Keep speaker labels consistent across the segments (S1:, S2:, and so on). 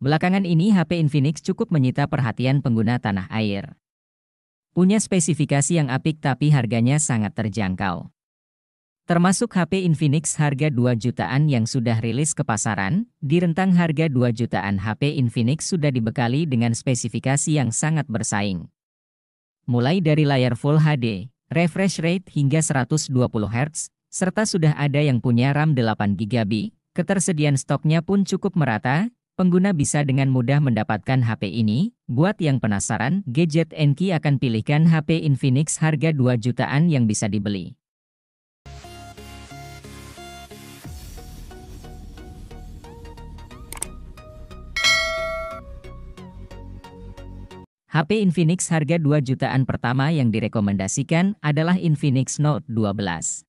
S1: Belakangan ini HP Infinix cukup menyita perhatian pengguna tanah air. Punya spesifikasi yang apik tapi harganya sangat terjangkau. Termasuk HP Infinix harga 2 jutaan yang sudah rilis ke pasaran, di rentang harga 2 jutaan HP Infinix sudah dibekali dengan spesifikasi yang sangat bersaing. Mulai dari layar Full HD, refresh rate hingga 120 Hz, serta sudah ada yang punya RAM 8 GB, ketersediaan stoknya pun cukup merata. Pengguna bisa dengan mudah mendapatkan HP ini. Buat yang penasaran, Gadget Enki akan pilihkan HP Infinix harga 2 jutaan yang bisa dibeli. HP Infinix harga 2 jutaan pertama yang direkomendasikan adalah Infinix Note 12.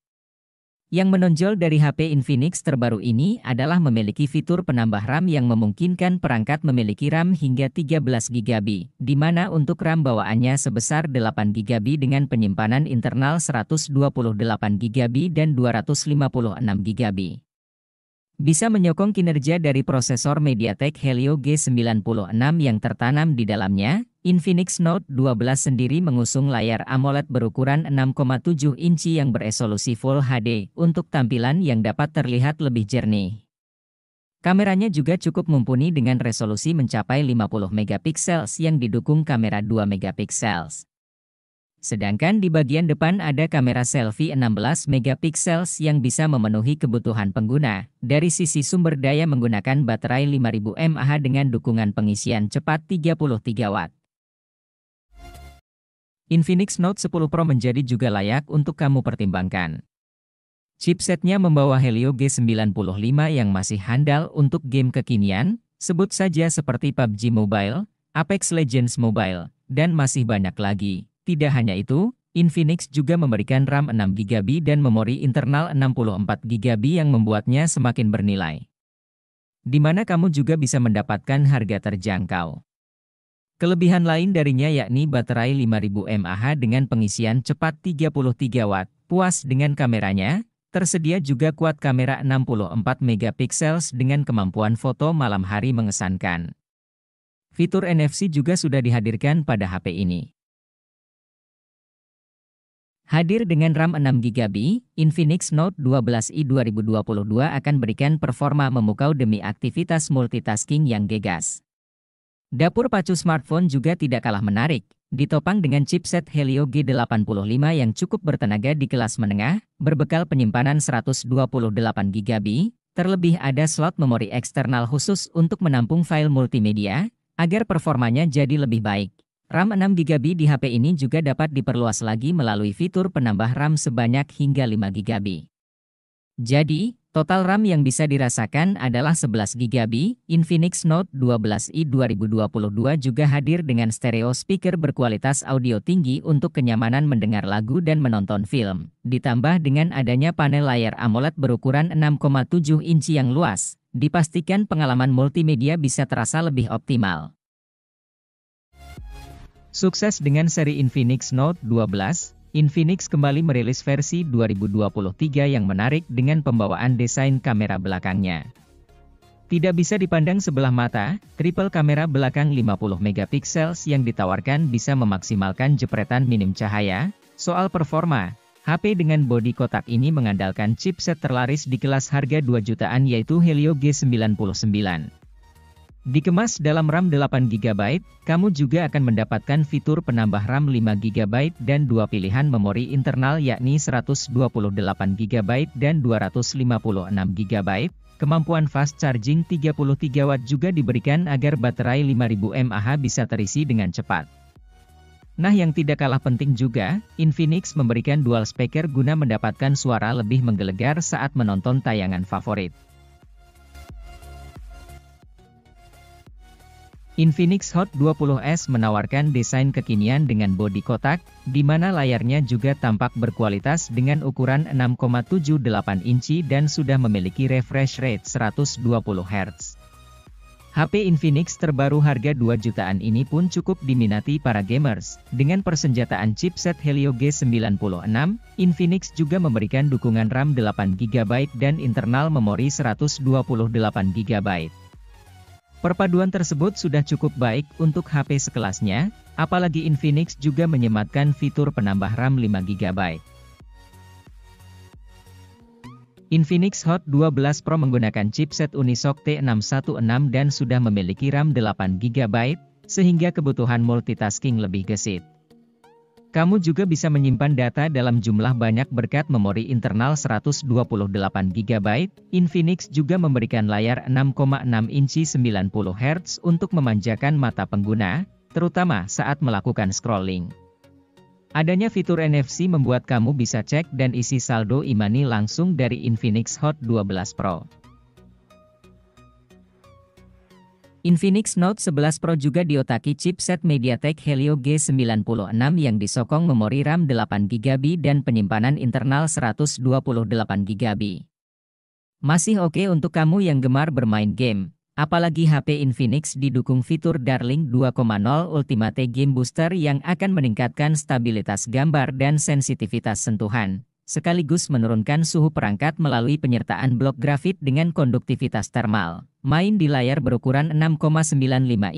S1: Yang menonjol dari HP Infinix terbaru ini adalah memiliki fitur penambah RAM yang memungkinkan perangkat memiliki RAM hingga 13 GB, di mana untuk RAM bawaannya sebesar 8 GB dengan penyimpanan internal 128 GB dan 256 GB. Bisa menyokong kinerja dari prosesor MediaTek Helio G96 yang tertanam di dalamnya. Infinix Note 12 sendiri mengusung layar AMOLED berukuran 6,7 inci yang beresolusi Full HD untuk tampilan yang dapat terlihat lebih jernih. Kameranya juga cukup mumpuni dengan resolusi mencapai 50 megapiksel yang didukung kamera 2 megapiksel. Sedangkan di bagian depan ada kamera selfie 16 megapiksel yang bisa memenuhi kebutuhan pengguna. Dari sisi sumber daya menggunakan baterai 5000 mAh dengan dukungan pengisian cepat 33 Watt. Infinix Note 10 Pro menjadi juga layak untuk kamu pertimbangkan. Chipsetnya membawa Helio G95 yang masih handal untuk game kekinian, sebut saja seperti PUBG Mobile, Apex Legends Mobile, dan masih banyak lagi. Tidak hanya itu, Infinix juga memberikan RAM 6 GB dan memori internal 64 GB yang membuatnya semakin bernilai. Di mana kamu juga bisa mendapatkan harga terjangkau. Kelebihan lain darinya yakni baterai 5000 mAh dengan pengisian cepat 33 Watt, puas dengan kameranya, tersedia juga kuat kamera 64 megapiksel dengan kemampuan foto malam hari mengesankan. Fitur NFC juga sudah dihadirkan pada HP ini. Hadir dengan RAM 6 GB, Infinix Note 12i 2022 akan berikan performa memukau demi aktivitas multitasking yang gegas. Dapur pacu smartphone juga tidak kalah menarik, ditopang dengan chipset Helio G85 yang cukup bertenaga di kelas menengah, berbekal penyimpanan 128 GB, terlebih ada slot memori eksternal khusus untuk menampung file multimedia, agar performanya jadi lebih baik. RAM 6 GB di HP ini juga dapat diperluas lagi melalui fitur penambah RAM sebanyak hingga 5 GB. Jadi, total RAM yang bisa dirasakan adalah 11 GB. Infinix Note 12i 2022 juga hadir dengan stereo speaker berkualitas audio tinggi untuk kenyamanan mendengar lagu dan menonton film. Ditambah dengan adanya panel layar AMOLED berukuran 6,7 inci yang luas, dipastikan pengalaman multimedia bisa terasa lebih optimal. Sukses dengan seri Infinix Note 12. Infinix kembali merilis versi 2023 yang menarik dengan pembawaan desain kamera belakangnya. Tidak bisa dipandang sebelah mata, triple kamera belakang 50 megapiksel yang ditawarkan bisa memaksimalkan jepretan minim cahaya. Soal performa, HP dengan bodi kotak ini mengandalkan chipset terlaris di kelas harga 2 jutaan yaitu Helio G99. Dikemas dalam RAM 8 GB, kamu juga akan mendapatkan fitur penambah RAM 5 GB dan dua pilihan memori internal yakni 128 GB dan 256 GB. Kemampuan fast charging 33 Watt juga diberikan agar baterai 5000 mAh bisa terisi dengan cepat. Nah, yang tidak kalah penting juga, Infinix memberikan dual speaker guna mendapatkan suara lebih menggelegar saat menonton tayangan favorit. Infinix Hot 20s menawarkan desain kekinian dengan bodi kotak, di mana layarnya juga tampak berkualitas dengan ukuran 6,78 inci dan sudah memiliki refresh rate 120 Hz. HP Infinix terbaru harga 2 jutaan ini pun cukup diminati para gamers. Dengan persenjataan chipset Helio G96, Infinix juga memberikan dukungan RAM 8 GB dan internal memori 128 GB. Perpaduan tersebut sudah cukup baik untuk HP sekelasnya, apalagi Infinix juga menyematkan fitur penambah RAM 5GB. Infinix Hot 12 Pro menggunakan chipset Unisoc T616 dan sudah memiliki RAM 8GB, sehingga kebutuhan multitasking lebih gesit. Kamu juga bisa menyimpan data dalam jumlah banyak berkat memori internal 128GB. Infinix juga memberikan layar 6,6 inci 90Hz untuk memanjakan mata pengguna, terutama saat melakukan scrolling. Adanya fitur NFC membuat kamu bisa cek dan isi saldo e-money langsung dari Infinix Hot 12 Pro. Infinix Note 11 Pro juga diotaki chipset MediaTek Helio G96 yang disokong memori RAM 8GB dan penyimpanan internal 128GB. Masih oke untuk kamu yang gemar bermain game, apalagi HP Infinix didukung fitur Darling 2.0 Ultimate Game Booster yang akan meningkatkan stabilitas gambar dan sensitivitas sentuhan, sekaligus menurunkan suhu perangkat melalui penyertaan blok grafit dengan konduktivitas thermal. Main di layar berukuran 6,95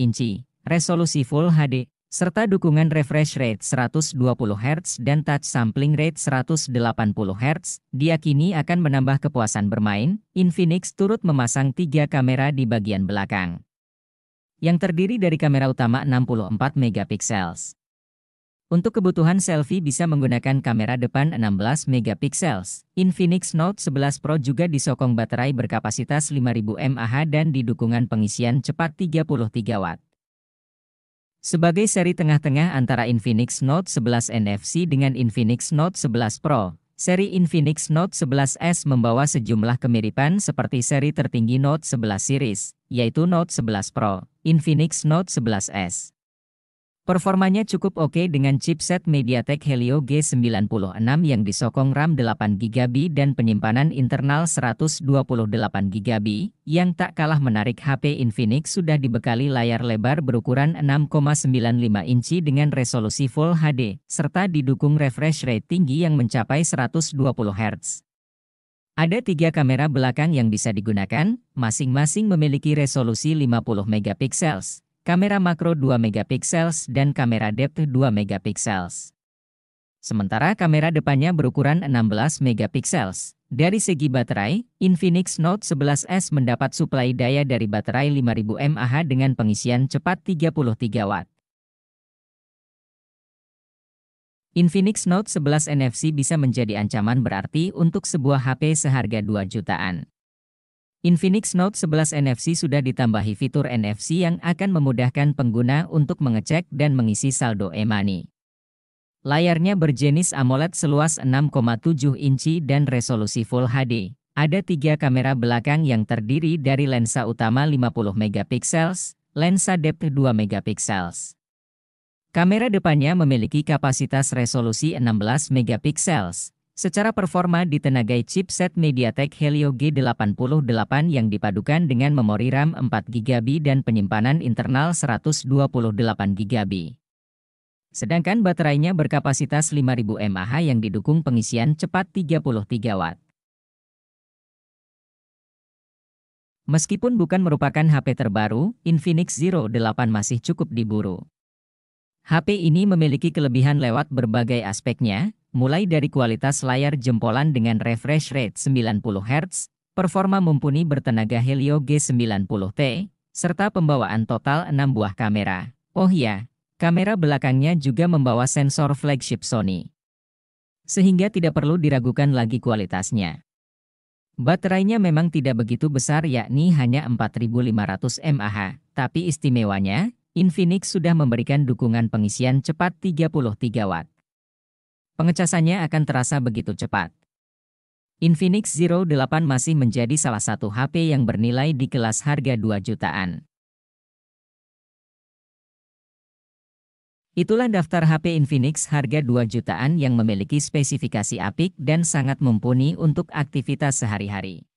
S1: inci, resolusi Full HD, serta dukungan refresh rate 120Hz dan touch sampling rate 180Hz, diyakini akan menambah kepuasan bermain. Infinix turut memasang 3 kamera di bagian belakang, yang terdiri dari kamera utama 64MP. Untuk kebutuhan selfie bisa menggunakan kamera depan 16MP. Infinix Note 11 Pro juga disokong baterai berkapasitas 5000 mAh dan didukungan pengisian cepat 33W. Sebagai seri tengah-tengah antara Infinix Note 11 NFC dengan Infinix Note 11 Pro, seri Infinix Note 11S membawa sejumlah kemiripan seperti seri tertinggi Note 11 series, yaitu Note 11 Pro, Infinix Note 11S. Performanya cukup oke dengan chipset MediaTek Helio G96 yang disokong RAM 8GB dan penyimpanan internal 128GB, yang tak kalah menarik. HP Infinix sudah dibekali layar lebar berukuran 6,95 inci dengan resolusi Full HD, serta didukung refresh rate tinggi yang mencapai 120Hz. Ada 3 kamera belakang yang bisa digunakan, masing-masing memiliki resolusi 50MP. Kamera makro 2MP dan kamera depth 2MP. Sementara kamera depannya berukuran 16MP. Dari segi baterai, Infinix Note 11S mendapat suplai daya dari baterai 5000 mAh dengan pengisian cepat 33W. Infinix Note 11 NFC bisa menjadi ancaman berarti untuk sebuah HP seharga 2 jutaan. Infinix Note 11 NFC sudah ditambahi fitur NFC yang akan memudahkan pengguna untuk mengecek dan mengisi saldo e-money. Layarnya berjenis AMOLED seluas 6,7 inci dan resolusi Full HD. Ada 3 kamera belakang yang terdiri dari lensa utama 50MP, lensa depth 2MP. Kamera depannya memiliki kapasitas resolusi 16MP. Secara performa ditenagai chipset MediaTek Helio G88 yang dipadukan dengan memori RAM 4GB dan penyimpanan internal 128GB. Sedangkan baterainya berkapasitas 5000 mAh yang didukung pengisian cepat 33W. Meskipun bukan merupakan HP terbaru, Infinix Zero 8 masih cukup diburu. HP ini memiliki kelebihan lewat berbagai aspeknya, mulai dari kualitas layar jempolan dengan refresh rate 90Hz, performa mumpuni bertenaga Helio G90T, serta pembawaan total 6 buah kamera. Oh iya, kamera belakangnya juga membawa sensor flagship Sony, sehingga tidak perlu diragukan lagi kualitasnya. Baterainya memang tidak begitu besar, yakni hanya 4500 mAh, tapi istimewanya, Infinix sudah memberikan dukungan pengisian cepat 33W. Pengecasannya akan terasa begitu cepat. Infinix Zero 8 masih menjadi salah satu HP yang bernilai di kelas harga 2 jutaan. Itulah daftar HP Infinix harga 2 jutaan yang memiliki spesifikasi apik dan sangat mumpuni untuk aktivitas sehari-hari.